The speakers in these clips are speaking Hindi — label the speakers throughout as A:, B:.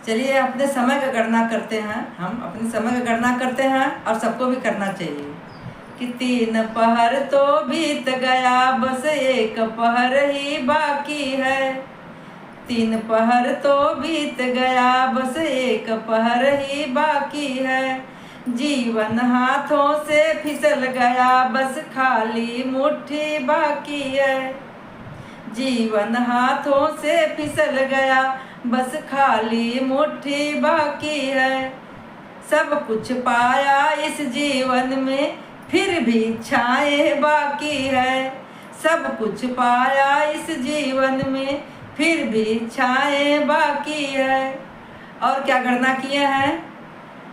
A: चलिए अपने समय का गणना करते हैं। हम अपने समय का गणना करते हैं और सबको भी करना चाहिए कि 3 पहर तो बीत गया, बस 1 पहर ही बाकी है। 3 पहर तो बीत गया, बस 1 पहर ही बाकी है। जीवन हाथों से फिसल गया, बस खाली मुट्ठी बाकी है। जीवन हाथों से फिसल गया, बस खाली मुट्ठी बाकी है। सब कुछ पाया इस जीवन में, फिर भी इच्छाएं बाकी है। सब कुछ पाया इस जीवन में, फिर भी इच्छाएं बाकी है। और क्या गणना किए हैं?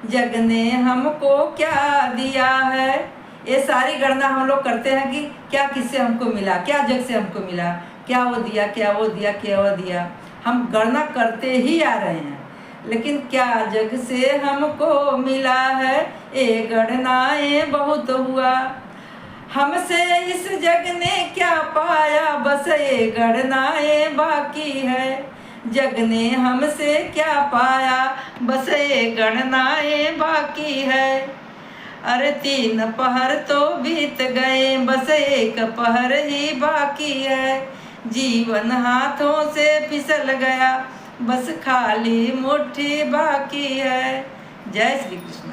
A: जग ने हमको क्या दिया है। ये सारी गणना हम लोग करते हैं कि क्या किससे हमको मिला, क्या जग से हमको मिला, क्या वो दिया, क्या वो दिया, क्या वो दिया। हम गणना करते ही आ रहे हैं, लेकिन क्या जग से हमको मिला है, ये गणनाएं बहुत हुआ। हमसे इस जग ने क्या पाया, बस ये गणनाएं बाकी है। जग ने हमसे क्या पाया, बस ये गणनाएं बाकी है। अरे 3 पहर तो बीत गए, बस 1 पहर ही बाकी है। जीवन हाथों से फिसल गया, बस खाली मुट्ठी बाकी है। जय श्री कृष्ण।